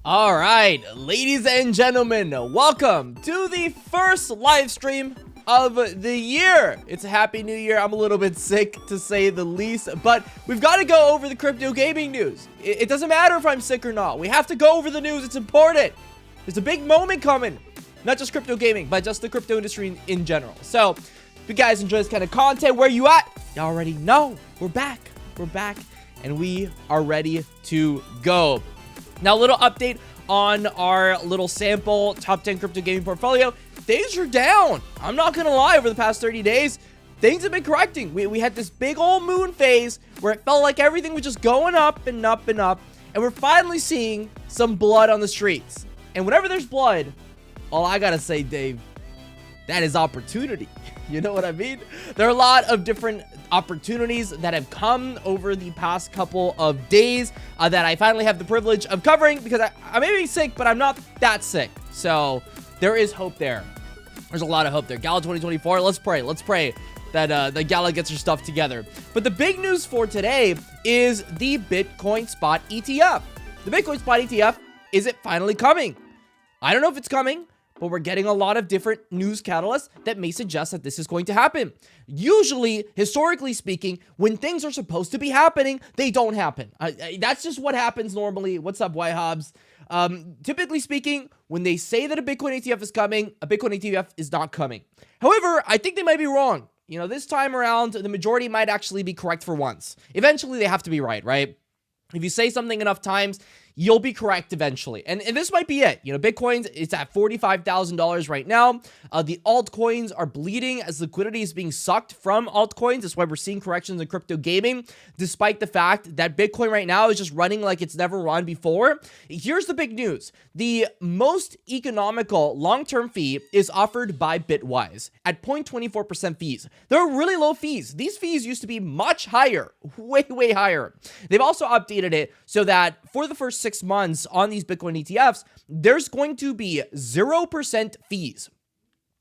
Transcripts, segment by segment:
All right, ladies and gentlemen, welcome to the first live stream of the year. It's a happy new year. I'm a little bit sick to say the least, but we've got to go over the crypto gaming news. It doesn't matter if I'm sick or not. We have to go over the news. It's important. There's a big moment coming. Not just crypto gaming, but just the crypto industry in general. So, if you guys enjoy this kind of content, where you at? You already know. We're back. We're back, and we are ready to go. Now, a little update on our little sample top 10 crypto gaming portfolio. Things are down. I'm not going to lie, over the past 30 days, things have been correcting. We had this big old moon phase where it felt like everything was just going up and up and up. And we're finally seeing some blood on the streets. And whenever there's blood, all I got to say, Dave, that is opportunity. You know what I mean? There are a lot of different opportunities that have come over the past couple of days that I finally have the privilege of covering, because I may be sick, but I'm not that sick. So there is hope there. There's a lot of hope there. Gala 2024, let's pray. Let's pray that the Gala gets her stuff together. But the big news for today is the Bitcoin Spot ETF. The Bitcoin Spot ETF, is it finally coming? I don't know if it's coming, but we're getting a lot of different news catalysts that may suggest that this is going to happen. Usually, historically speaking, when things are supposed to be happening, they don't happen. That's just what happens normally. What's up, White Hobbs? Typically speaking, when they say that a Bitcoin ETF is coming, a Bitcoin ETF is not coming. However, I think they might be wrong. You know, this time around, the majority might actually be correct for once. Eventually, they have to be right? If you say something enough times, you'll be correct eventually. And this might be it. You know, Bitcoin's, it's at $45,000 right now. The altcoins are bleeding as liquidity is being sucked from altcoins. That's why we're seeing corrections in crypto gaming, despite the fact that Bitcoin right now is just running like it's never run before. Here's the big news. The most economical long-term fee is offered by Bitwise at 0.24% fees. They're really low fees. These fees used to be much higher, way higher. They've also updated it so that for the first 6 months on these Bitcoin ETFs, there's going to be 0% fees,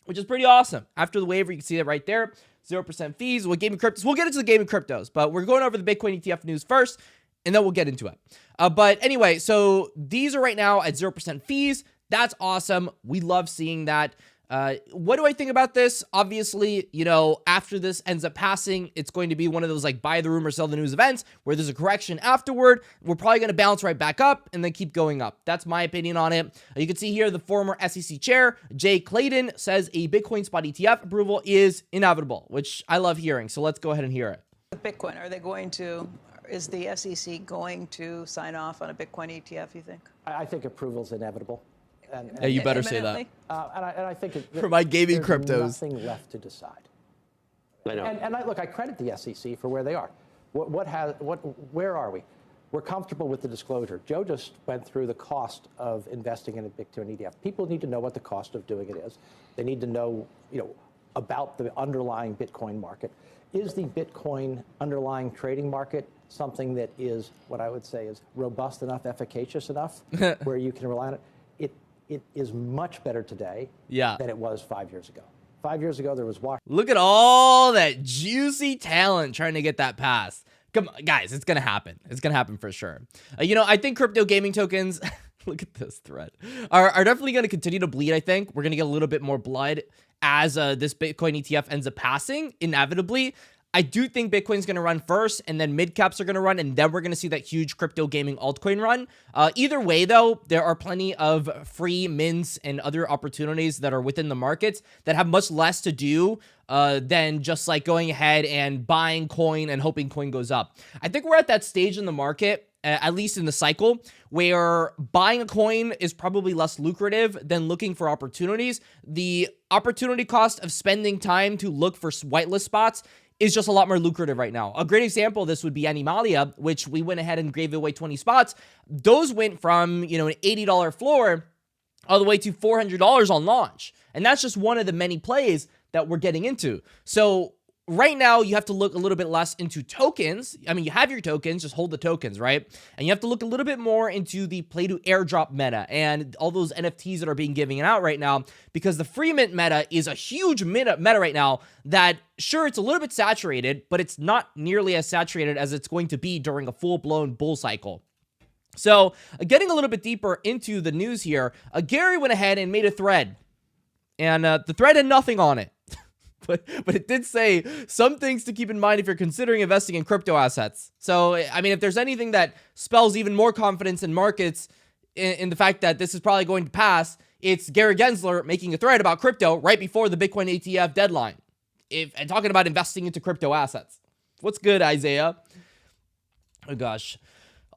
which is pretty awesome. After the waiver, you can see that right there, 0% fees. We'll get into the gaming cryptos, but we're going over the Bitcoin ETF news first, and then we'll get into it. But anyway, so these are right now at 0% fees. That's awesome. We love seeing that. What do I think about this? Obviously, you know, after this ends up passing, it's going to be one of those like buy the rumor, sell the news events where there's a correction afterward. We're probably going to bounce right back up and then keep going up. That's my opinion on it. You can see here the former SEC chair, Jay Clayton, says a Bitcoin Spot ETF approval is inevitable, which I love hearing. So let's go ahead and hear it. Bitcoin, is the SEC going to sign off on a Bitcoin ETF, you think? I think approval is inevitable. Yeah, you better say that. And I think for my gaming cryptos, there's nothing left to decide. I know. And I credit the SEC for where they are. Where are we? We're comfortable with the disclosure. Joe just went through the cost of investing in a Bitcoin ETF. People need to know what the cost of doing it is. They need to know, about the underlying Bitcoin market. Is the Bitcoin underlying trading market something that is what I would say is robust enough, efficacious enough, where you can rely on it? It is much better today than it was 5 years ago. 5 years ago, there was Look at all that juicy talent trying to get that passed. Come on, guys, it's going to happen. It's going to happen for sure. I think crypto gaming tokens, look at this thread, are definitely going to continue to bleed, I think. We're going to get a little bit more blood as this Bitcoin ETF ends up passing, inevitably. I do think Bitcoin's going to run first, and then mid-caps are going to run, and then we're going to see that huge crypto gaming altcoin run. Either way, though, there are plenty of free mints and other opportunities that are within the markets that have much less to do than just like going ahead and buying coin and hoping coin goes up. I think we're at that stage in the market, at least in the cycle, where buying a coin is probably less lucrative than looking for opportunities. The opportunity cost of spending time to look for whitelist spots is just a lot more lucrative right now. A great example of this would be Animalia, which we went ahead and gave away 20 spots. Those went from, an $80 floor all the way to $400 on launch. And that's just one of the many plays that we're getting into. So right now, you have to look a little bit less into tokens. I mean, you have your tokens, just hold the tokens, right? And you have to look a little bit more into the play to airdrop meta and all those NFTs that are being given out right now, because the free mint meta is a huge meta right now that, sure, it's a little bit saturated, but it's not nearly as saturated as it's going to be during a full-blown bull cycle. So getting a little bit deeper into the news here, Gary went ahead and made a thread, and the thread had nothing on it. But it did say some things to keep in mind if you're considering investing in crypto assets. So, I mean, if there's anything that spells even more confidence in markets in the fact that this is probably going to pass, it's Gary Gensler making a thread about crypto right before the Bitcoin ETF deadline and talking about investing into crypto assets. What's good, Isaiah? Oh, gosh.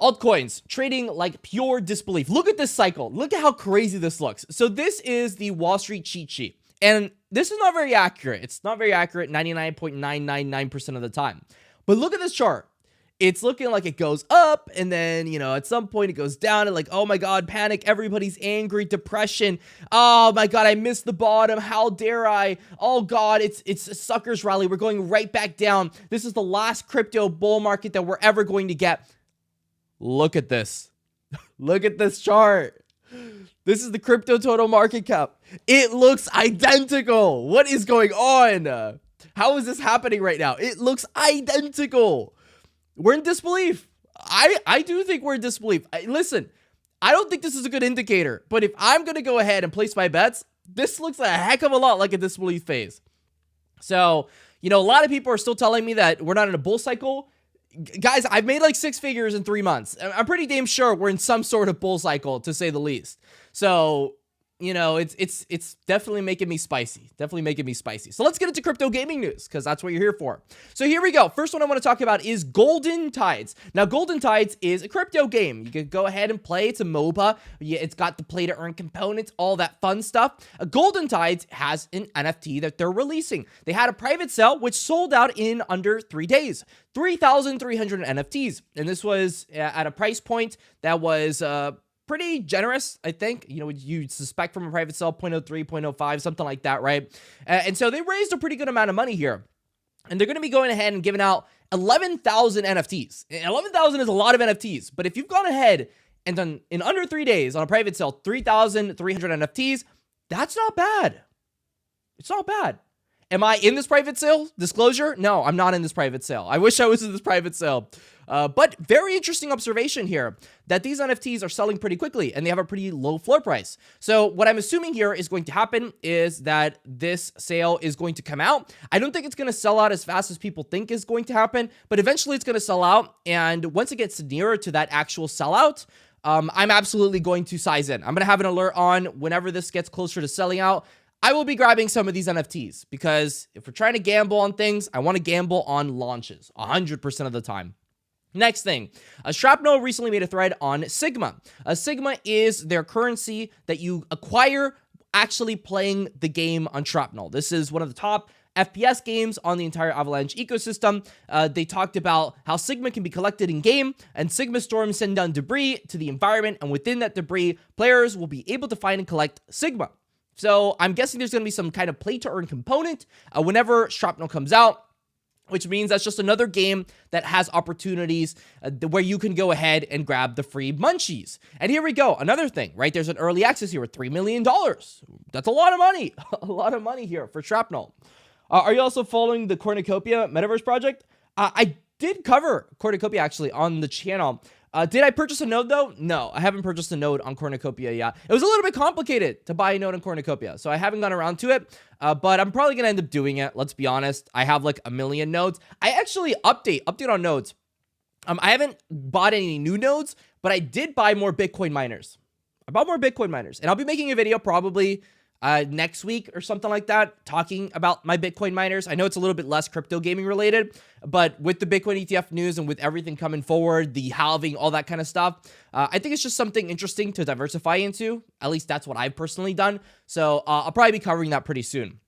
Altcoins trading like pure disbelief. Look at this cycle. Look at how crazy this looks. So this is the Wall Street cheat sheet. And this is not very accurate. It's not very accurate 99.999% of the time. But look at this chart. It's looking like it goes up, and then, you know, at some point it goes down, and like, oh my God, panic, everybody's angry, depression. Oh my God, I missed the bottom. How dare I? Oh God, it's a sucker's rally. We're going right back down. This is the last crypto bull market that we're ever going to get. Look at this. Look at this chart. This is the crypto total market cap. It looks identical. What is going on? How is this happening right now? It looks identical. We're in disbelief. I do think we're in disbelief. Listen, I don't think this is a good indicator, but if I'm going to go ahead and place my bets, this looks a heck of a lot like a disbelief phase. So, you know, a lot of people are still telling me that we're not in a bull cycle. Guys, I've made like 6 figures in 3 months. I'm pretty damn sure we're in some sort of bull cycle, to say the least. So, you know, it's definitely making me spicy. Definitely making me spicy. So let's get into crypto gaming news, because that's what you're here for. So here we go. First one I want to talk about is Golden Tides. Now, Golden Tides is a crypto game. You can go ahead and play. It's a MOBA. Yeah, it's got the play to earn components, all that fun stuff. Golden Tides has an NFT that they're releasing. They had a private sale, which sold out in under 3 days. 3,300 NFTs. And this was at a price point that was pretty generous, I think. You know, you'd suspect from a private sale, 0.03, 0.05, something like that, right? And so they raised a pretty good amount of money here. And they're going to be going ahead and giving out 11,000 NFTs. 11,000 is a lot of NFTs. But if you've gone ahead and done, in under 3 days on a private sale, 3,300 NFTs, that's not bad. It's not bad. Am I in this private sale? Disclosure? No, I'm not in this private sale. I wish I was in this private sale. But very interesting observation here that these NFTs are selling pretty quickly and they have a pretty low floor price. So what I'm assuming here is going to happen is that this sale is going to come out. I don't think it's going to sell out as fast as people think is going to happen, but eventually it's going to sell out. And once it gets nearer to that actual sellout, I'm absolutely going to size in. I'm going to have an alert on whenever this gets closer to selling out. I will be grabbing some of these NFTs because if we're trying to gamble on things, I want to gamble on launches 100% of the time. Next thing, Shrapnel recently made a thread on Sigma. Sigma is their currency that you acquire actually playing the game on Shrapnel. This is one of the top FPS games on the entire Avalanche ecosystem. They talked about how Sigma can be collected in game, and Sigma storms send down debris to the environment, and within that debris, players will be able to find and collect Sigma. So I'm guessing there's going to be some kind of play to earn component whenever Shrapnel comes out, which means that's just another game that has opportunities where you can go ahead and grab the free munchies. And here we go. Another thing, right? There's an early access here with $3 million. That's a lot of money. A lot of money here for Shrapnel. Are you also following the Cornucopia Metaverse project? I did cover Cornucopia actually on the channel. Did I purchase a node though? No, I haven't purchased a node on Cornucopia yet. It was a little bit complicated to buy a node on Cornucopia, so I haven't gone around to it, but I'm probably going to end up doing it. Let's be honest. I have like 1 million nodes. I actually update on nodes. I haven't bought any new nodes, but I did buy more Bitcoin miners. I bought more Bitcoin miners, and I'll be making a video probably next week or something like that, talking about my Bitcoin miners. I know it's a little bit less crypto gaming related, but with the Bitcoin ETF news and with everything coming forward, the halving, all that kind of stuff, I think it's just something interesting to diversify into. At least that's what I've personally done. So I'll probably be covering that pretty soon.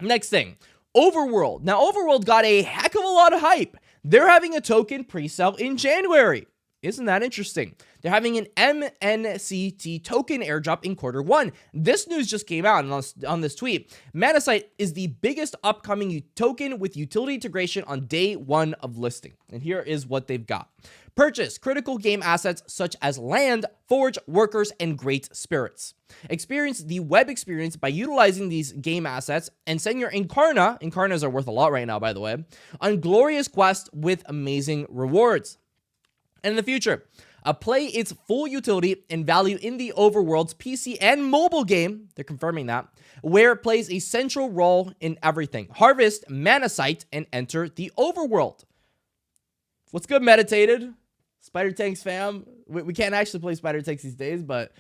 Next thing, Overworld. Now, Overworld got a heck of a lot of hype. They're having a token pre-sale in January. Isn't that interesting? They're having an MNCT token airdrop in Q1. This news just came out on this tweet. Manasite is the biggest upcoming token with utility integration on day 1 of listing. And here is what they've got. Purchase critical game assets such as land, forge, workers, and great spirits. Experience the web experience by utilizing these game assets and send your Incarnas are worth a lot right now, by the way, on glorious quest with amazing rewards. And in the future, play its full utility and value in the overworld's PC and mobile game, they're confirming that, where it plays a central role in everything. Harvest Mana Sight and enter the overworld. What's good, Meditated? Spider Tanks fam. We can't actually play Spider Tanks these days, but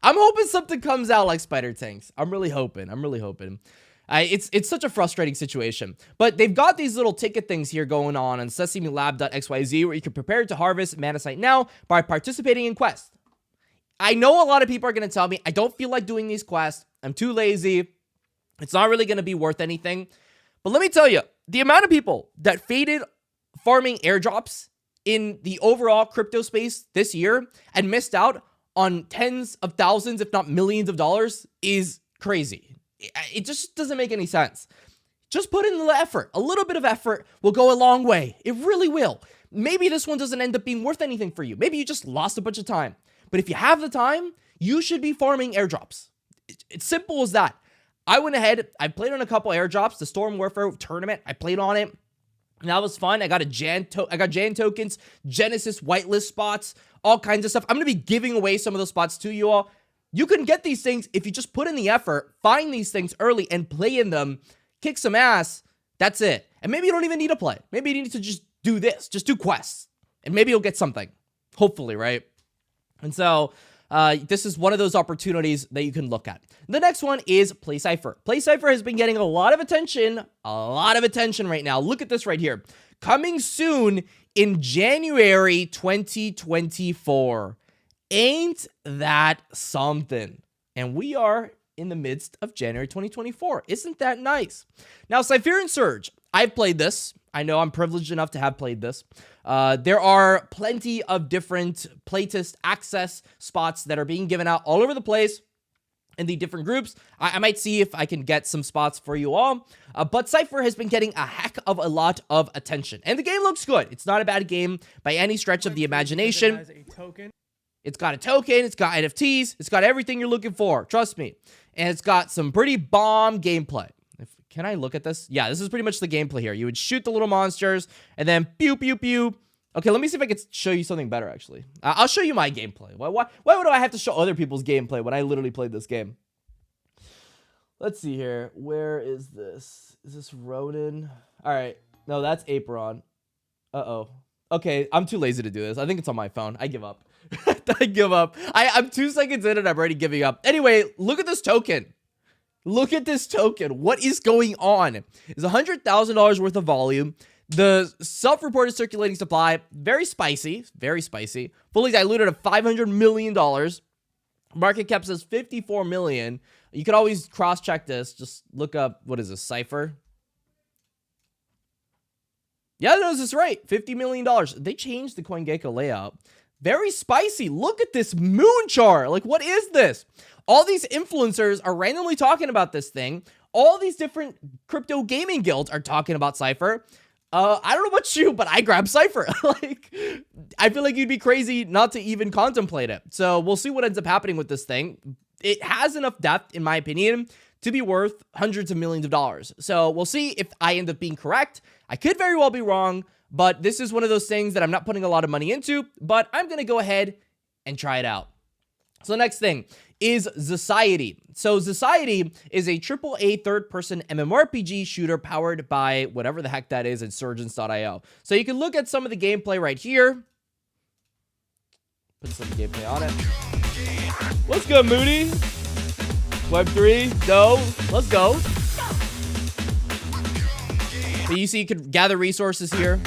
I'm hoping something comes out like Spider Tanks. I'm really hoping. It's such a frustrating situation. But they've got these little ticket things here going on sesamilab.xyz where you can prepare to harvest Mana Sight now by participating in quests. I know a lot of people are going to tell me, I don't feel like doing these quests. I'm too lazy. It's not really going to be worth anything. But let me tell you, the amount of people that faded farming airdrops in the overall crypto space this year and missed out on tens of thousands, if not millions of dollars is crazy. It just doesn't make any sense. Just put in the effort. A little bit of effort will go a long way. It really will. Maybe this one doesn't end up being worth anything for you. Maybe you just lost a bunch of time. But if you have the time, you should be farming airdrops. It's simple as that. I went ahead, I played on a couple airdrops, the Storm Warfare tournament, I played on it. And that was fun. I got Jan tokens, Genesis whitelist spots, all kinds of stuff. I'm going to be giving away some of those spots to you all. You can get these things if you just put in the effort, find these things early and play in them, kick some ass. That's it. And maybe you don't even need to play. Maybe you need to just do this, just do quests, and maybe you'll get something. Hopefully, right? And so this is one of those opportunities that you can look at. The next one is Play Cypher. Play Cypher has been getting a lot of attention right now. Look at this right here. Coming soon in January 2024. Ain't that something? And we are in the midst of January 2024. Isn't that nice? Now, Cypherian Surge. I've played this. I know I'm privileged enough to have played this. There are plenty of different playtest access spots that are being given out all over the place in the different groups. I might see if I can get some spots for you all. But Cypher has been getting a heck of a lot of attention. And the game looks good. It's not a bad game by any stretch of the imagination. It's got a token, it's got NFTs, it's got everything you're looking for. Trust me. And it's got some pretty bomb gameplay. Can I look at this? Yeah, this is pretty much the gameplay here. You would shoot the little monsters and then pew, pew, pew. Okay, let me see if I can show you something better, actually. I'll show you my gameplay. Why would I have to show other people's gameplay when I literally played this game? Let's see here. Where is this? Is this Ronin? All right. No, that's Aperon. Uh-oh. Okay, I'm too lazy to do this. I think it's on my phone. I give up. I give up. I'm 2 seconds in and I'm already giving up. Anyway, look at this token. Look at this token. What is going on? It's $100,000 worth of volume. The self-reported circulating supply, very spicy, fully diluted at $500 million. Market cap says 54 million. You could always cross-check this. Just look up, what is this, Cypher? Yeah, that was right. $50 million. They changed the CoinGecko layout. Very spicy. Look at this moon chart. Like, what is this? All these influencers are randomly talking about this thing. All these different crypto gaming guilds are talking about Cypher. I don't know about you, but I grabbed Cypher. Like, I feel like you'd be crazy not to even contemplate it. So we'll see what ends up happening with this thing. It has enough depth, in my opinion, to be worth hundreds of millions of dollars. So we'll see if I end up being correct. I could very well be wrong, but this is one of those things that I'm not putting a lot of money into, but I'm going to go ahead and try it out. So the next thing is Society. So Society is a AAA third-person MMORPG shooter powered by whatever the heck that is, Insurgents.io. So you can look at some of the gameplay right here. Put some gameplay on it. What's good, Moody? Web3, no, let's go. So you see you could gather resources here.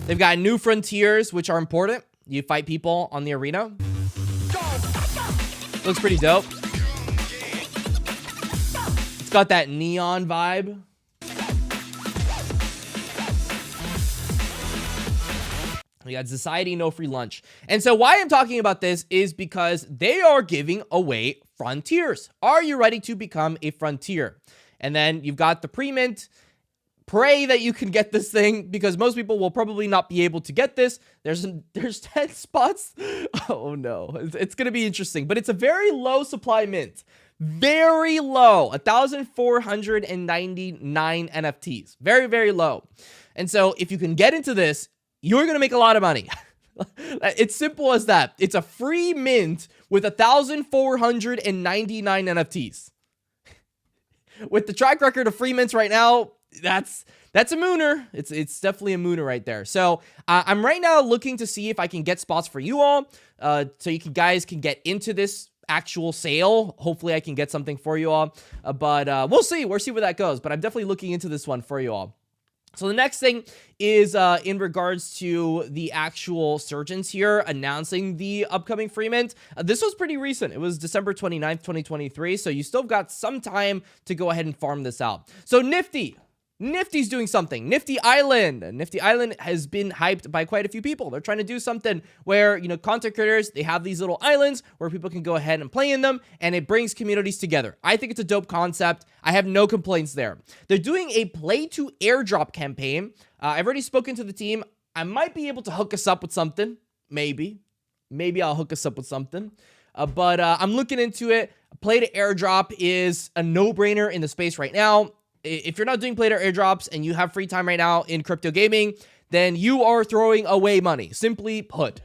They've got new frontiers, which are important. You fight people on the arena. Looks pretty dope. It's got that neon vibe. We got Society, no free lunch. And so why I'm talking about this is because they are giving away frontiers. Are you ready to become a frontier? And then you've got the pre-mint. Pray that you can get this thing because most people will probably not be able to get this. There's 10 spots. Oh no, it's going to be interesting, but it's a very low supply mint. Very low, 1,499 NFTs. Very, very low. And so if you can get into this, you're going to make a lot of money. It's simple as that. It's a free mint with 1,499 NFTs. With the track record of free mints right now, that's a mooner. It's definitely a mooner right there. So I'm right now looking to see if I can get spots for you all, so you guys can get into this actual sale. Hopefully I can get something for you all, but we'll see where that goes. But I'm definitely looking into this one for you all. So the next thing is in regards to the actual surgeons here announcing the upcoming free mint. This was pretty recent. It was December 29th, 2023. So you still got some time to go ahead and farm this out. So Nifty's doing something. Nifty Island has been hyped by quite a few people. They're trying to do something where, you know, content creators, they have these little islands where people can go ahead and play in them, and it brings communities together. I think it's a dope concept. I have no complaints there. They're doing a play to airdrop campaign. I've already spoken to the team. I might be able to hook us up with something. Maybe I'll hook us up with something. But I'm looking into it. Play to airdrop is a no-brainer in the space right now. If you're not doing play to airdrops and you have free time right now in crypto gaming, then you are throwing away money. Simply put.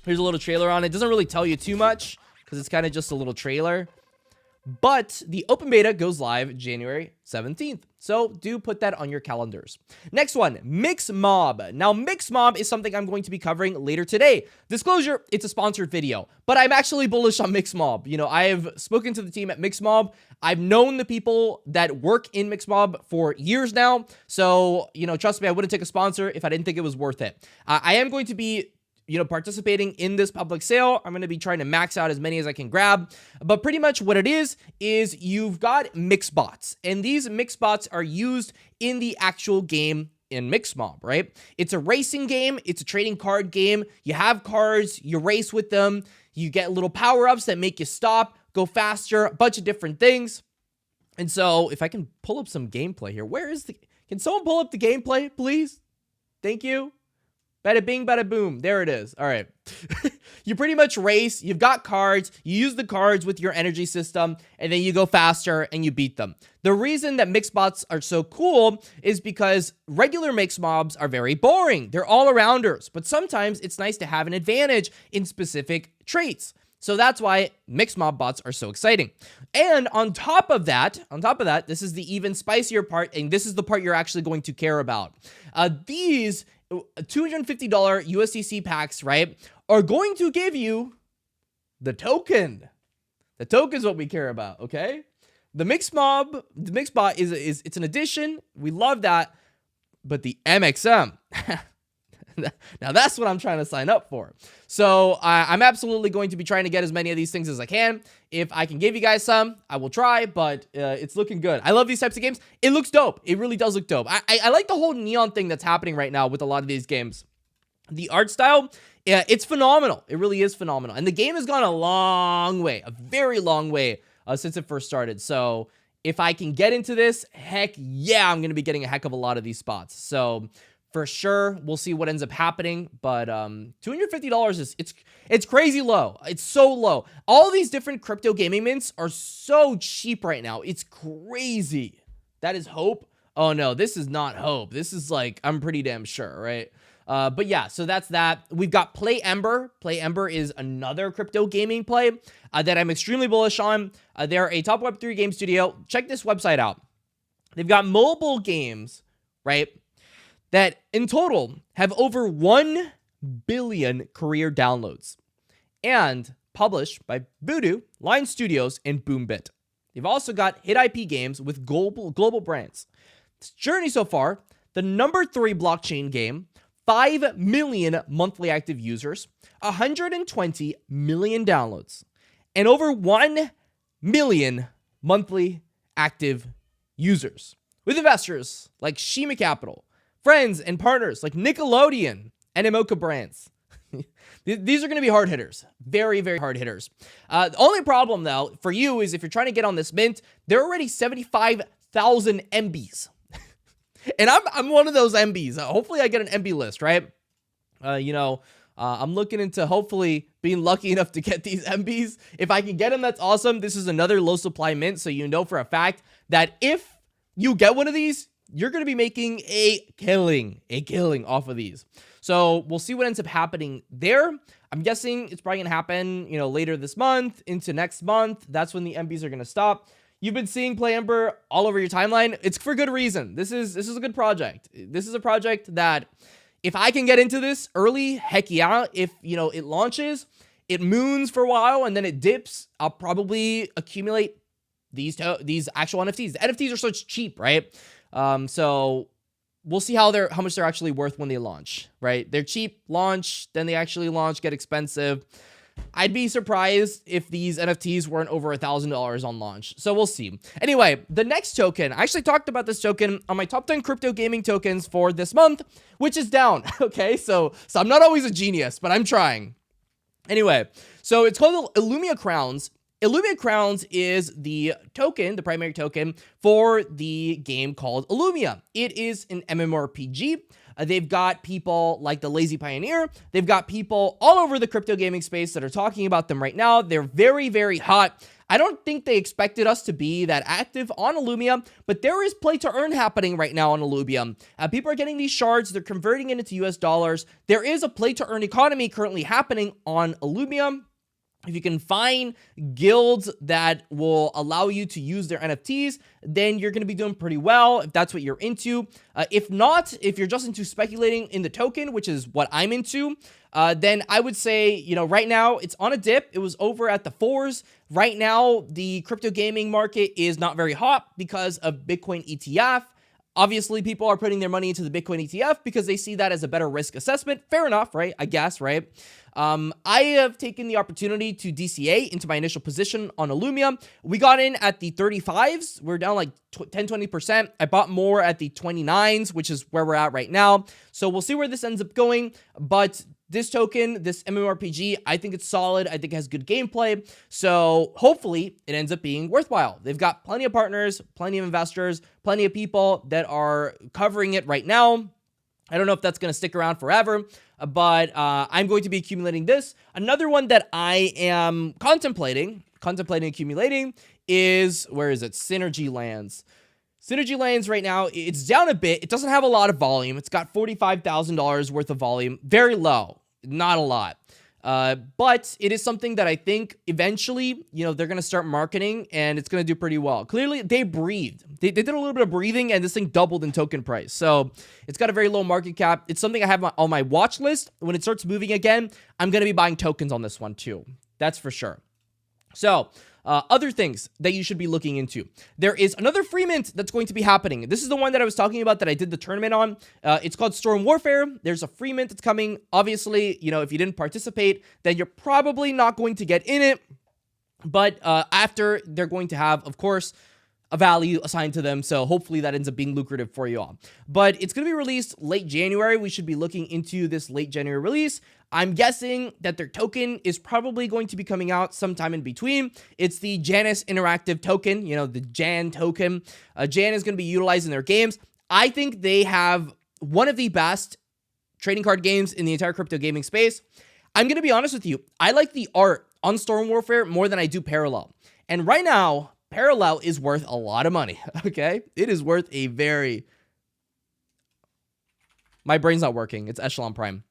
Here's a little trailer on it. It doesn't really tell you too much because it's kind of just a little trailer. But the open beta goes live January 17th. So do put that on your calendars. Next one, Mix Mob. Now, Mix Mob is something I'm going to be covering later today. Disclosure, it's a sponsored video, but I'm actually bullish on Mix Mob. You know, I've spoken to the team at Mix Mob. I've known the people that work in Mix Mob for years now. So, you know, trust me, I wouldn't take a sponsor if I didn't think it was worth it. I am going to be, you know, participating in this public sale. I'm going to be trying to max out as many as I can grab. But pretty much what it is you've got mix bots. And these mix bots are used in the actual game in Mix Mob, right? It's a racing game. It's a trading card game. You have cards. You race with them. You get little power-ups that make you stop, go faster, a bunch of different things. And so if I can pull up some gameplay here. Can someone pull up the gameplay, please? Thank you. Bada bing, bada boom. There it is. All right. You pretty much race. You've got cards. You use the cards with your energy system, and then you go faster and you beat them. The reason that mix bots are so cool is because regular mix mobs are very boring. They're all arounders, but sometimes it's nice to have an advantage in specific traits. So that's why mix mob bots are so exciting. And on top of that, this is the even spicier part, and this is the part you're actually going to care about. These $250 USDC packs, right, are going to give you the token. The token's what we care about, okay? The mix bot is it's an addition. We love that. But the MXM, now that's what I'm trying to sign up for. So I'm absolutely going to be trying to get as many of these things as I can. If I can give you guys some, I will try, but it's looking good. I love these types of games. It looks dope. It really does look dope. I like the whole neon thing that's happening right now with a lot of these games. The art style, it's phenomenal. It really is phenomenal. And the game has gone a long way, a very long way since it first started. So if I can get into this, heck yeah, I'm going to be getting a heck of a lot of these spots. So for sure, we'll see what ends up happening, but $250 it's crazy low. It's so low. All these different crypto gaming mints are so cheap right now. It's crazy. That is Hope. Oh no, this is not Hope. This is like, I'm pretty damn sure, right? But yeah, so that's that. We've got Play Ember. Play Ember is another crypto gaming play that I'm extremely bullish on. They're a top Web3 game studio. Check this website out. They've got mobile games, right, that in total have over 1 billion career downloads and published by Voodoo, Line Studios, and Boombit. They've also got hit IP games with global brands. This journey so far, the number 3 blockchain game, 5 million monthly active users, 120 million downloads, and over 1 million monthly active users. With investors like Shima Capital, friends and partners like Nickelodeon and Emoca Brands. These are going to be hard hitters. Very, very hard hitters. The only problem, though, for you is if you're trying to get on this mint, they're already 75,000 MBs. And I'm one of those MBs. Hopefully I get an MB list, right? I'm looking into hopefully being lucky enough to get these MBs. If I can get them, that's awesome. This is another low supply mint, so you know for a fact that if you get one of these, you're going to be making a killing off of these. So we'll see what ends up happening there. I'm guessing it's probably going to happen, later this month into next month. That's when the MBs are going to stop. You've been seeing Play Ember all over your timeline. It's for good reason. This is a good project. This is a project that if I can get into this early, heck yeah. If, it launches, it moons for a while and then it dips, I'll probably accumulate these actual NFTs. The NFTs are such cheap, right? So we'll see how much they're actually worth when they launch, right? They're cheap, launch, then they actually launch, get expensive. I'd be surprised if these NFTs weren't over $1,000 on launch. So we'll see. Anyway, the next token, I actually talked about this token on my top 10 crypto gaming tokens for this month, which is down. Okay, so I'm not always a genius, but I'm trying. Anyway, so it's called Illumia Crowns. Illumia Crowns is the token, the primary token for the game called Illumia. It is an MMORPG. They've got people like the Lazy Pioneer. They've got people all over the crypto gaming space that are talking about them right now. They're very, very hot. I don't think they expected us to be that active on Illumia, but there is play to earn happening right now on Illumia. People are getting these shards. They're converting it into US dollars. There is a play to earn economy currently happening on Illumia. If you can find guilds that will allow you to use their NFTs, then you're going to be doing pretty well if that's what you're into. If not, if you're just into speculating in the token, which is what I'm into, then I would say, right now it's on a dip. It was over at the 4s. Right now, the crypto gaming market is not very hot because of Bitcoin ETF. Obviously, people are putting their money into the Bitcoin ETF because they see that as a better risk assessment. Fair enough, right? I guess, right? I have taken the opportunity to DCA into my initial position on Illumia. We got in at the 35s. We're down like 10, 20%. I bought more at the 29s, which is where we're at right now. So we'll see where this ends up going. But this token, this MMORPG, I think it's solid. I think it has good gameplay. So hopefully it ends up being worthwhile. They've got plenty of partners, plenty of investors, plenty of people that are covering it right now. I don't know if that's going to stick around forever, but I'm going to be accumulating this. Another one that I am contemplating accumulating is, where is it? Synergy Lands. Synergy Lands right now, it's down a bit. It doesn't have a lot of volume. It's got $45,000 worth of volume. Very low. Not a lot. But it is something that I think eventually, they're going to start marketing and it's going to do pretty well. Clearly, they breathed. They did a little bit of breathing and this thing doubled in token price. So it's got a very low market cap. It's something I have on my watch list. When it starts moving again, I'm going to be buying tokens on this one too. That's for sure. So other things that you should be looking into. There is another free mint that's going to be happening. This is the one that I was talking about that I did the tournament on. It's called Storm Warfare. There's a free mint that's coming. Obviously, if you didn't participate, then you're probably not going to get in it. But after, they're going to have, of course, a value assigned to them. So hopefully that ends up being lucrative for you all. But it's going to be released late January. We should be looking into this late January release. I'm guessing that their token is probably going to be coming out sometime in between. It's the Janus Interactive token, the Jan token. Jan is going to be utilized in their games. I think they have one of the best trading card games in the entire crypto gaming space. I'm going to be honest with you. I like the art on Storm Warfare more than I do Parallel. And right now, Parallel is worth a lot of money, okay? It is worth a very... My brain's not working. It's Echelon Prime.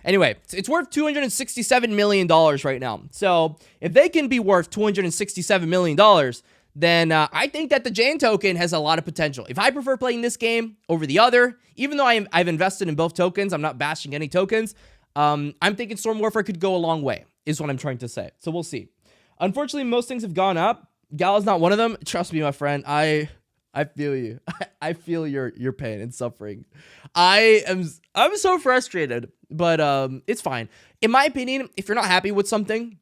Anyway, it's worth $267 million right now. So if they can be worth $267 million, then I think that the Jan token has a lot of potential. If I prefer playing this game over the other, even though I've invested in both tokens, I'm not bashing any tokens, I'm thinking Storm Warfare could go a long way, is what I'm trying to say. So we'll see. Unfortunately, most things have gone up. Gala's not one of them. Trust me, my friend. I feel you. I feel your pain and suffering. I'm so frustrated, but it's fine. In my opinion, if you're not happy with something,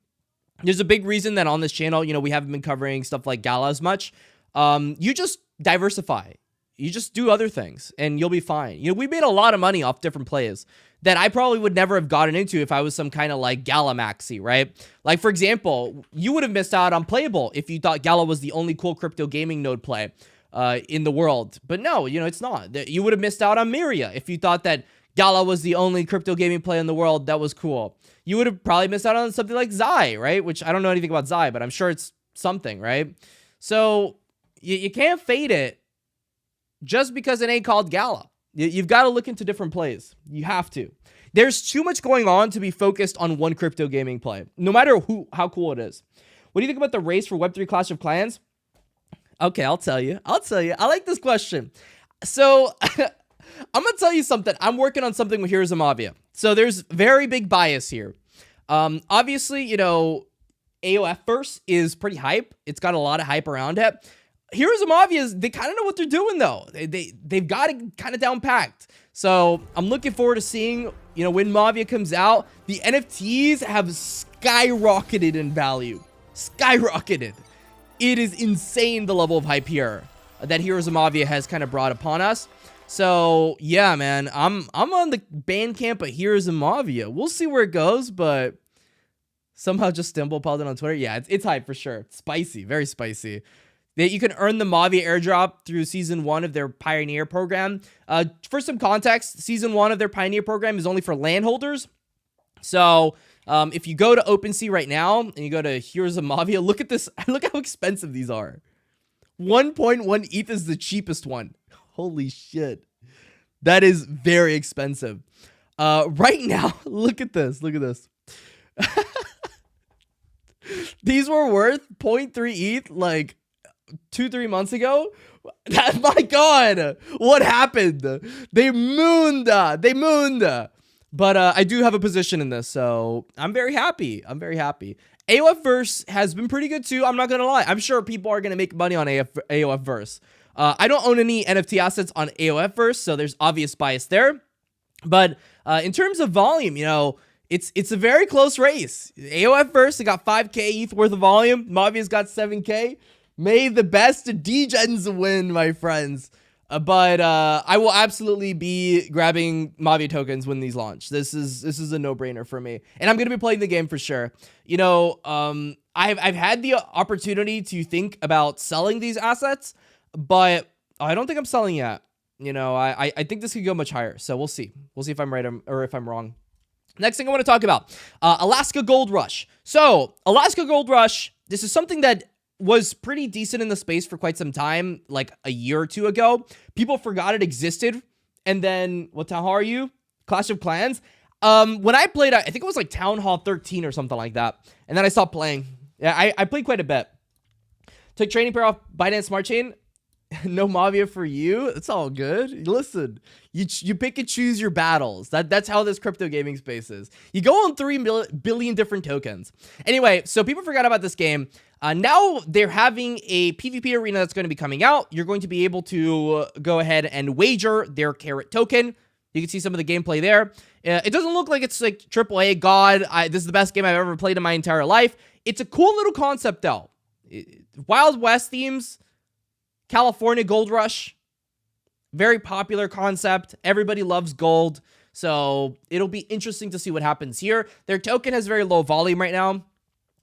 there's a big reason that on this channel, we haven't been covering stuff like Gala as much. You just diversify. You just do other things and you'll be fine. We made a lot of money off different plays that I probably would never have gotten into if I was some kind of like Gala maxi, right? Like, for example, you would have missed out on Playable if you thought Gala was the only cool crypto gaming node play in the world. But no, it's not. You would have missed out on Myria if you thought that Gala was the only crypto gaming play in the world that was cool. You would have probably missed out on something like Zai, right? Which I don't know anything about Zai, but I'm sure it's something, right? So you can't fade it just because it ain't called Gala. You've got to look into different plays. You have to. There's too much going on to be focused on one crypto gaming play, no matter how cool it is. What do you think about the race for Web3 Clash of Clans? Okay, I'll tell you. I like this question. So I'm going to tell you something. I'm working on something with Heroes of Mafia. So there's very big bias here. Obviously, you know, AOF Verse is pretty hype. It's got a lot of hype around it. Heroes of Mafia, they kind of know what they're doing, though. They've got it kind of down packed. So I'm looking forward to seeing, you know, when Mafia comes out, the NFTs have skyrocketed in value. Skyrocketed. It is insane the level of hype here that Heroes of Mafia has kind of brought upon us. So yeah, man, I'm on the ban camp of Heroes of Mafia. We'll see where it goes, but somehow just stumbled upon it on Twitter. Yeah, it's hype for sure. It's spicy, very spicy. You can earn the Mafia airdrop through Season 1 of their Pioneer program. For some context, Season 1 of their Pioneer program is only for landholders. So if you go to OpenSea right now and you go to Heroes of Mafia, look at this. Look how expensive these are. 1.1 ETH is the cheapest one. Holy shit. That is very expensive. Right now, look at this. Look at this. These were worth 0.3 ETH like 2-3 months ago. My God, what happened? They mooned. But I do have a position in this, so I'm very happy. AOF Verse has been pretty good too. I'm not gonna lie. I'm sure people are gonna make money on AOF Verse. I don't own any NFT assets on AOF Verse, so there's obvious bias there. But in terms of volume, you know, it's a very close race. AOF Verse, they got 5K ETH worth of volume. Mavia's got 7K. May the best degens win, my friends. But I will absolutely be grabbing Mafia tokens when these launch. This is a no-brainer for me. And I'm going to be playing the game for sure. You know, I've had the opportunity to think about selling these assets, but I don't think I'm selling yet. You know, I think this could go much higher. So we'll see. We'll see if I'm right or if I'm wrong. Next thing I want to talk about, Alaska Gold Rush. So Alaska Gold Rush, this is something that was pretty decent in the space for quite some time, like a year or two ago. People forgot it existed. And then, what town hall are you? Clash of Clans. When I played, I think it was like Town Hall 13 or something like that. And then I stopped playing. Yeah, I played quite a bit. Took trading pair off Binance Smart Chain. No Mafia for you. It's all good. Listen, you pick and choose your battles. That's how this crypto gaming space is. You go on 3 billion different tokens. Anyway, so people forgot about this game. Now they're having a PvP arena that's going to be coming out. You're going to be able to go ahead and wager their carrot token. You can see some of the gameplay there. It doesn't look like it's like AAA God. This is the best game I've ever played in my entire life. It's a cool little concept though. Wild West themes. California Gold Rush. Very popular concept. Everybody loves gold. So it'll be interesting to see what happens here. Their token has very low volume right now.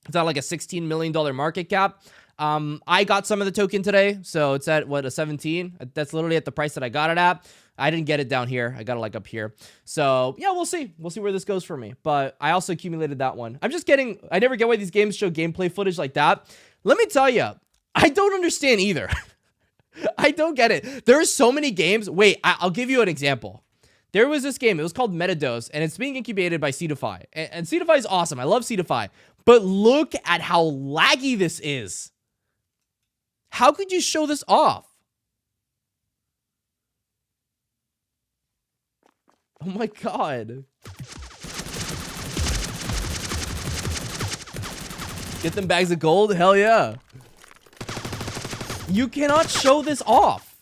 It's at like a $16 million market cap. I got some of the token today. So it's at, what, a 17? That's literally at the price that I got it at. I didn't get it down here. I got it like up here. So yeah, we'll see. We'll see where this goes for me. But I also accumulated that one. I'm just kidding. I never get why these games show gameplay footage like that. Let me tell you, I don't understand either. I don't get it. There are so many games. Wait, I'll give you an example. There was this game. It was called Metadose, and it's being incubated by Seedify. And Seedify is awesome. I love Seedify. But look at how laggy this is. How could you show this off? Oh my God. Get them bags of gold? Hell yeah. You cannot show this off.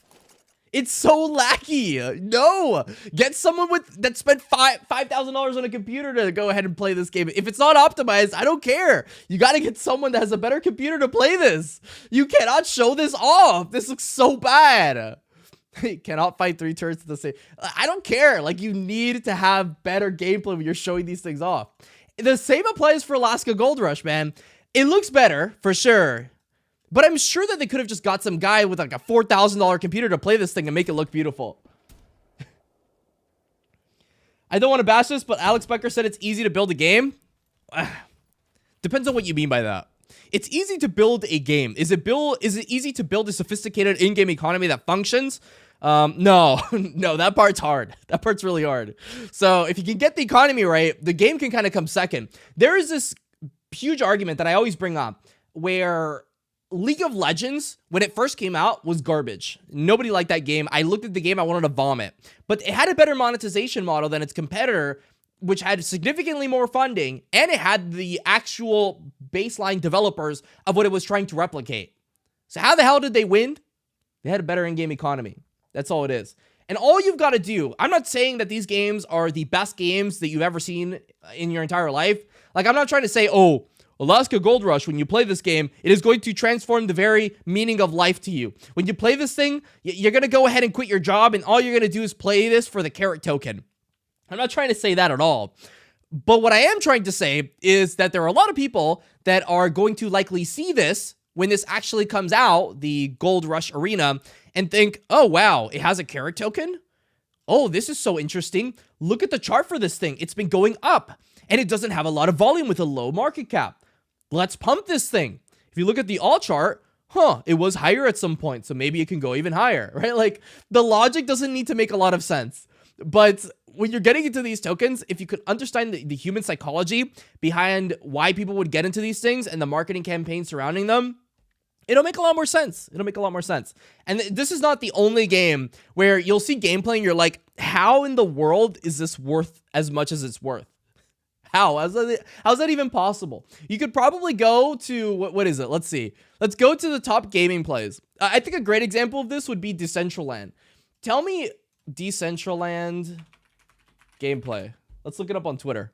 It's so laggy. No, get someone that spent $5,000 on a computer to go ahead and play this game. If it's not optimized, I don't care. You got to get someone that has a better computer to play this. You cannot show this off. This looks so bad. You cannot fight 3 turns at the same. I don't care. Like, you need to have better gameplay when you're showing these things off. The same applies for Alaska Gold Rush, man. It looks better for sure. But I'm sure that they could have just got some guy with like a $4,000 computer to play this thing and make it look beautiful. I don't want to bash this, but Alex Becker said it's easy to build a game. Depends on what you mean by that. It's easy to build a game. Is it easy to build a sophisticated in-game economy that functions? No, no, that part's hard. That part's really hard. So if you can get the economy right, the game can kind of come second. There is this huge argument that I always bring up where League of Legends, when it first came out, was garbage. Nobody liked that game. I looked at the game, I wanted to vomit. But it had a better monetization model than its competitor, which had significantly more funding, and it had the actual baseline developers of what it was trying to replicate. So how the hell did they win? They had a better in-game economy. That's all it is. And all you've got to do, I'm not saying that these games are the best games that you've ever seen in your entire life. Like, I'm not trying to say, oh, Alaska Gold Rush, when you play this game, it is going to transform the very meaning of life to you. When you play this thing, you're going to go ahead and quit your job, and all you're going to do is play this for the carrot token. I'm not trying to say that at all. But what I am trying to say is that there are a lot of people that are going to likely see this when this actually comes out, the Gold Rush Arena, and think, oh, wow, it has a carrot token? Oh, this is so interesting. Look at the chart for this thing. It's been going up, and it doesn't have a lot of volume with a low market cap. Let's pump this thing. If you look at the all chart, it was higher at some point, so maybe it can go even higher, right? Like, the logic doesn't need to make a lot of sense. But when you're getting into these tokens, if you could understand the human psychology behind why people would get into these things and the marketing campaign surrounding them, it'll make a lot more sense. It'll make a lot more sense. And this is not the only game where you'll see gameplay and you're like, how in the world is this worth as much as it's worth? How's that even possible? You could probably go to, what is it? Let's see. Let's go to the top gaming plays. I think a great example of this would be Decentraland. Tell me Decentraland gameplay. Let's look it up on Twitter.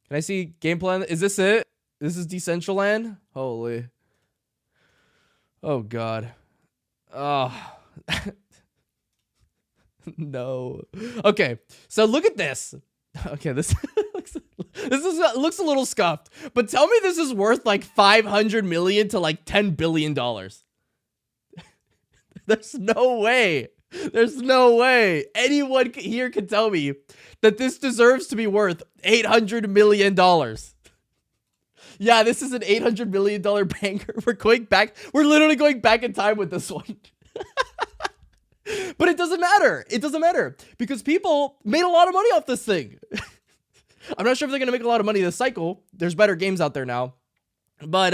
Can I see gameplay? Is this it? This is Decentraland? Holy. Oh, God. Oh. No. Okay, so look at this. Okay, this looks a little scuffed, but tell me this is worth like 500 million to like $10 billion. There's no way. There's no way anyone here can tell me that this deserves to be worth $800 million. Yeah, this is an $800 million banker. We're literally going back in time with this one. But it doesn't matter. It doesn't matter because people made a lot of money off this thing. I'm not sure if they're going to make a lot of money this cycle. There's better games out there now. But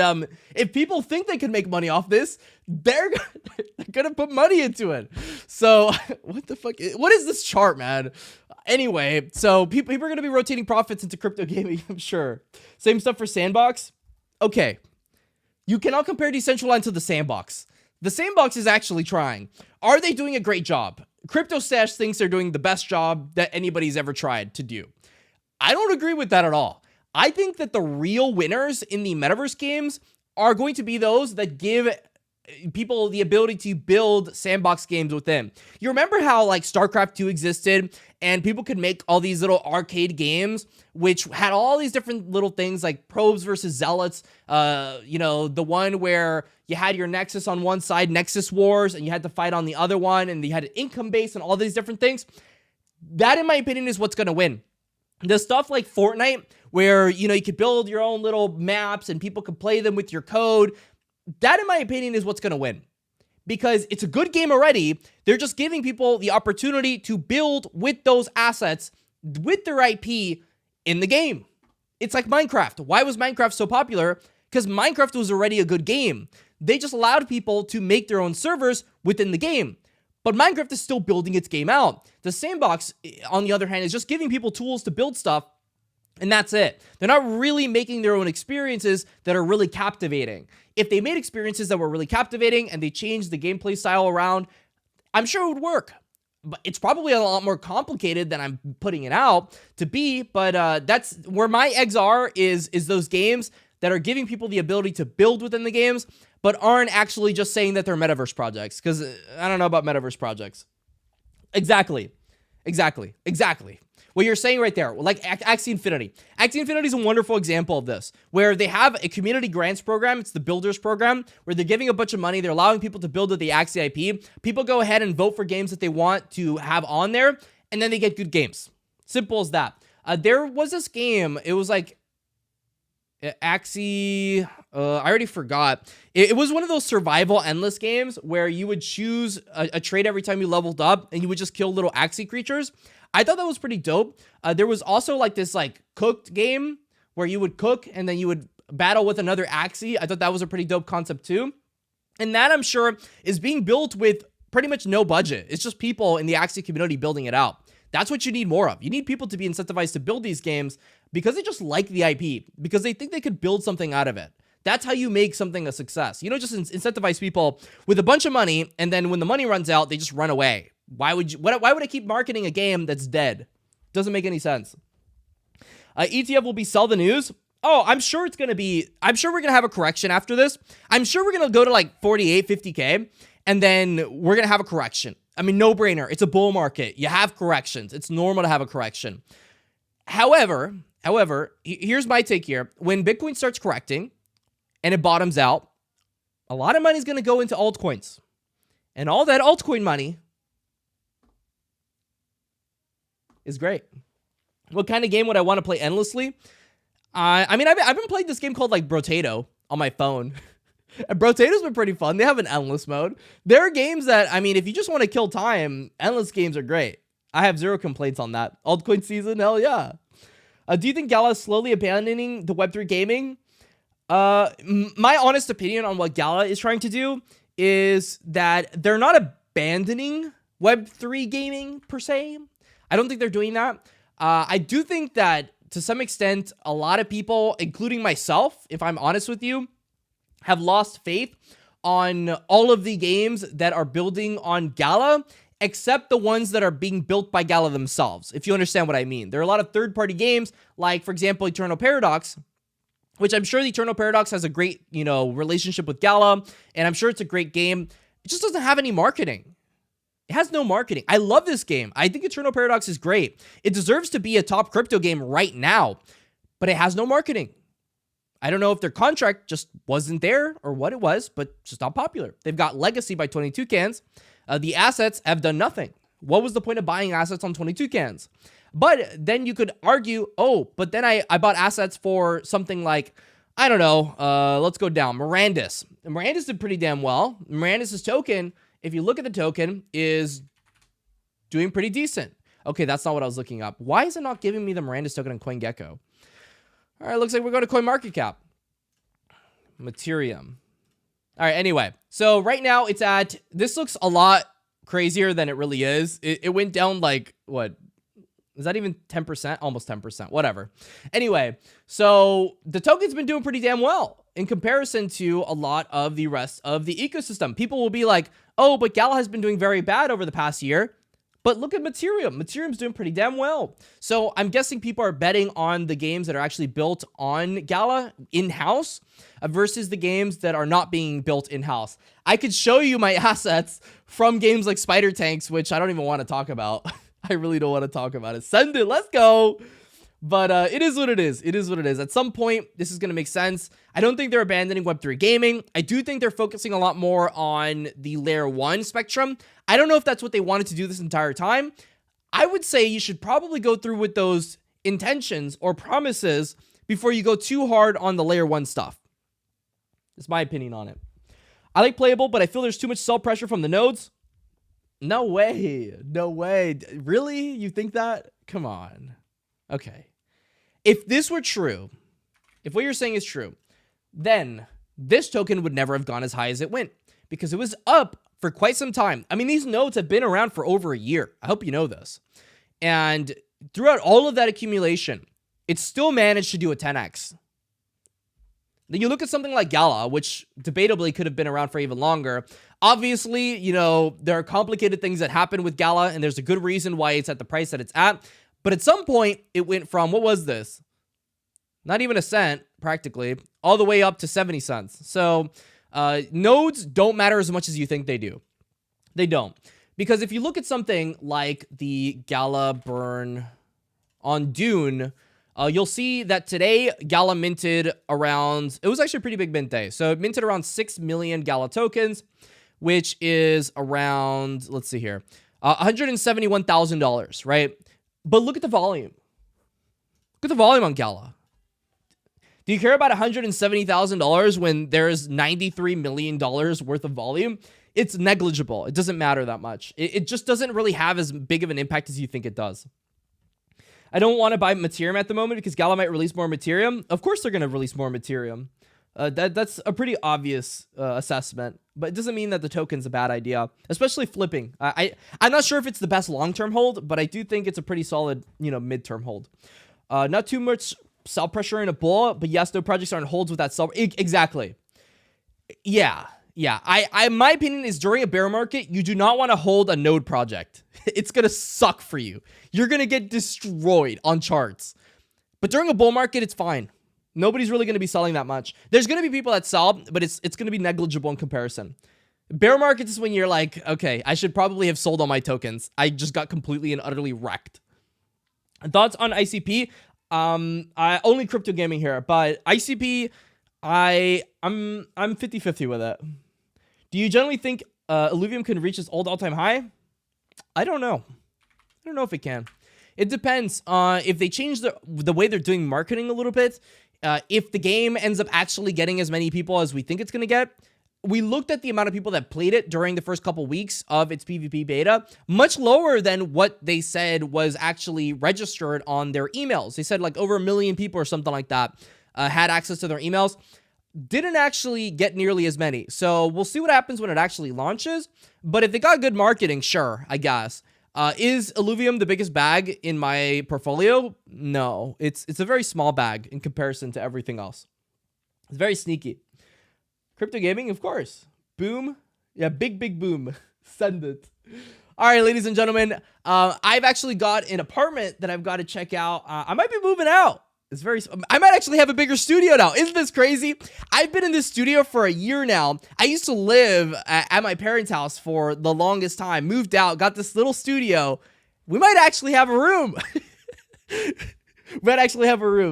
if people think they can make money off this, they're going to put money into it. So what the fuck? What is this chart, man? Anyway, so people are going to be rotating profits into crypto gaming, I'm sure. Same stuff for Sandbox. Okay. You cannot compare Decentraland to the Sandbox. The Sandbox is actually trying. Are they doing a great job? Crypto Stash thinks they're doing the best job that anybody's ever tried to do. I don't agree with that at all. I think that the real winners in the metaverse games are going to be those that give people the ability to build sandbox games within. You remember how like StarCraft 2 existed and people could make all these little arcade games which had all these different little things like probes versus zealots, the one where you had your Nexus on one side, Nexus Wars, and you had to fight on the other one, and you had an income base and all these different things. That, in my opinion, is what's going to win. The stuff like Fortnite, where, you could build your own little maps and people could play them with your code, that, in my opinion, is what's going to win. Because it's a good game already. They're just giving people the opportunity to build with those assets, with their IP in the game. It's like Minecraft. Why was Minecraft so popular? Because Minecraft was already a good game. They just allowed people to make their own servers within the game. But Minecraft is still building its game out. The Sandbox, on the other hand, is just giving people tools to build stuff, and that's it. They're not really making their own experiences that are really captivating. If they made experiences that were really captivating and they changed the gameplay style around, I'm sure it would work. But it's probably a lot more complicated than I'm putting it out to be, but that's where my eggs are, is those games that are giving people the ability to build within the games, but aren't actually just saying that they're metaverse projects, because I don't know about metaverse projects. Exactly. What you're saying right there, like Axie Infinity. Axie Infinity is a wonderful example of this, where they have a community grants program. It's the Builders program, where they're giving a bunch of money. They're allowing people to build with the Axie IP. People go ahead and vote for games that they want to have on there, and then they get good games. Simple as that. There was this game. It was like Axie, I already forgot. It was one of those survival endless games where you would choose a trait every time you leveled up, and you would just kill little Axie creatures. I thought that was pretty dope. There was also like this like cooked game where you would cook and then you would battle with another Axie. I thought that was a pretty dope concept too. And that, I'm sure, is being built with pretty much no budget. It's just people in the Axie community building it out. That's what you need more of. You need people to be incentivized to build these games because they just like the IP, because they think they could build something out of it. That's how you make something a success. You don't just incentivize people with a bunch of money, and then when the money runs out, they just run away. Why would I keep marketing a game that's dead? Doesn't make any sense. ETF will be sell the news. Oh, I'm sure we're going to have a correction after this. I'm sure we're going to go to like 48, 50K, and then we're going to have a correction. I mean, no brainer. It's a bull market. You have corrections. It's normal to have a correction. However, here's my take here. When Bitcoin starts correcting and it bottoms out, a lot of money is going to go into altcoins. And all that altcoin money is great. What kind of game would I want to play endlessly? I mean, I've been playing this game called like Brotato on my phone. And Brotato's been pretty fun. They have an endless mode. There are games that, I mean, if you just want to kill time, endless games are great. I have zero complaints on that. Altcoin season, hell yeah. Do you think Gala is slowly abandoning the Web3 gaming? My honest opinion on what Gala is trying to do is that they're not abandoning Web3 gaming per se. I don't think they're doing that. I do think that to some extent, a lot of people, including myself, if I'm honest with you, have lost faith on all of the games that are building on Gala, except the ones that are being built by Gala themselves, if you understand what I mean. There are a lot of third-party games, like, for example, Eternal Paradox, which I'm sure the Eternal Paradox has a great, relationship with Gala, and I'm sure it's a great game. It just doesn't have any marketing. It has no marketing. I love this game. I think Eternal Paradox is great. It deserves to be a top crypto game right now, but it has no marketing. I don't know if their contract just wasn't there or what it was, but just not popular. They've got Legacy by 22 Cans. The assets have done nothing. What was the point of buying assets on 22 Cans? But then you could argue, oh, but then I bought assets for something like, I don't know, let's go down. Mirandus. Mirandus did pretty damn well. Mirandus' token, if you look at the token, is doing pretty decent. Okay, that's not what I was looking up. Why is it not giving me the Mirandus token on CoinGecko? All right, looks like we're going to CoinMarketCap. Materium. All right, anyway. So right now it's at, this looks a lot crazier than it really is. It went down like, what? Is that even 10%? Almost 10%, whatever. Anyway, so the token's been doing pretty damn well in comparison to a lot of the rest of the ecosystem. People will be like, oh, but Gala has been doing very bad over the past year. But look at Materium. Materium's doing pretty damn well. So I'm guessing people are betting on the games that are actually built on Gala in-house versus the games that are not being built in-house. I could show you my assets from games like Spider Tanks, which I don't even want to talk about. I really don't want to talk about it. Send it. Let's go. But it is what it is. It is what it is. At some point, this is going to make sense. I don't think they're abandoning Web3 gaming. I do think they're focusing a lot more on the layer 1 spectrum. I don't know if that's what they wanted to do this entire time. I would say you should probably go through with those intentions or promises before you go too hard on the layer 1 stuff. That's my opinion on it. I like Playable, but I feel there's too much sell pressure from the nodes. No way. No way. Really? You think that? Come on. Okay. If this were true, if what you're saying is true, then this token would never have gone as high as it went because it was up for quite some time. I mean, these nodes have been around for over a year. I hope you know this. And throughout all of that accumulation, it still managed to do a 10x. Then you look at something like Gala, which debatably could have been around for even longer. Obviously, there are complicated things that happen with Gala, and there's a good reason why it's at the price that it's at. But at some point, it went from, what was this? Not even a cent, practically, all the way up to 70 cents. So nodes don't matter as much as you think they do. They don't. Because if you look at something like the Gala burn on Dune, you'll see that today Gala minted around, it was actually a pretty big mint day. So it minted around 6 million Gala tokens, which is around, let's see here, $171,000, right? But look at the volume. Look at the volume on Gala. Do you care about $170,000 when there's $93 million worth of volume? It's negligible. It doesn't matter that much. It just doesn't really have as big of an impact as you think it does. I don't want to buy Ethereum at the moment because Gala might release more Ethereum. Of course they're going to release more Ethereum. That's a pretty obvious assessment, but it doesn't mean that the token's a bad idea, especially flipping. I'm not sure if it's the best long-term hold, but I do think it's a pretty solid, mid-term hold. Not too much sell pressure in a bull, but yes, no projects are on holds with that sell. Exactly. Yeah. My opinion is during a bear market, you do not want to hold a node project. It's going to suck for you. You're going to get destroyed on charts. But during a bull market, it's fine. Nobody's really going to be selling that much. There's going to be people that sell, but it's going to be negligible in comparison. Bear markets is when you're like, okay, I should probably have sold all my tokens. I just got completely and utterly wrecked. Thoughts on ICP? I only crypto gaming here, but ICP, I'm 50-50 with it. Do you generally think Illuvium can reach its old all-time high? I don't know. I don't know if it can. It depends if they change the way they're doing marketing a little bit. If the game ends up actually getting as many people as we think it's going to get. We looked at the amount of people that played it during the first couple weeks of its PvP beta, much lower than what they said was actually registered on their emails. They said like over 1 million people or something like that had access to their emails. Didn't actually get nearly as many. So we'll see what happens when it actually launches. But if they got good marketing, sure, I guess. Is Illuvium the biggest bag in my portfolio? No, it's a very small bag in comparison to everything else. It's very sneaky. Crypto gaming, of course. Boom. Yeah, big boom. Send it. All right, ladies and gentlemen, I've actually got an apartment that I've got to check out. I might be moving out. I might actually have a bigger studio now. Isn't this crazy? I've been in this studio for a year now. I used to live at my parents' house for the longest time. Moved out, got this little studio. We might actually have a room.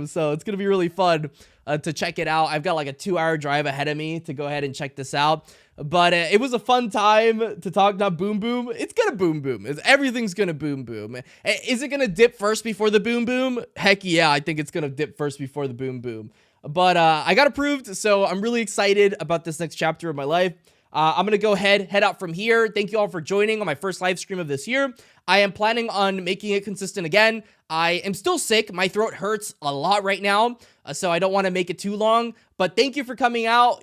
So it's going to be really fun to check it out. I've got like a 2-hour drive ahead of me to go ahead and check this out. But it was a fun time to talk. Not boom boom. It's gonna boom boom. Everything's gonna boom boom. Is it gonna dip first before the boom boom? Heck yeah, I think it's gonna dip first before the boom boom. But I got approved, so I'm really excited about this next chapter of my life. I'm gonna go head out from here. Thank you all for joining on my first live stream of this year. I am planning on making it consistent again. I am still sick. My throat hurts a lot right now, so I don't want to make it too long. But thank you for coming out.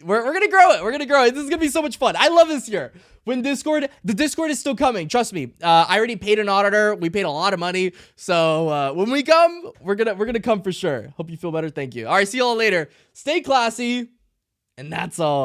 We're going to grow it. We're going to grow it. This is going to be so much fun. I love this year. The Discord is still coming. Trust me. I already paid an auditor. We paid a lot of money. So when we come, we're going to come for sure. Hope you feel better. Thank you. All right. See you all later. Stay classy. And that's all.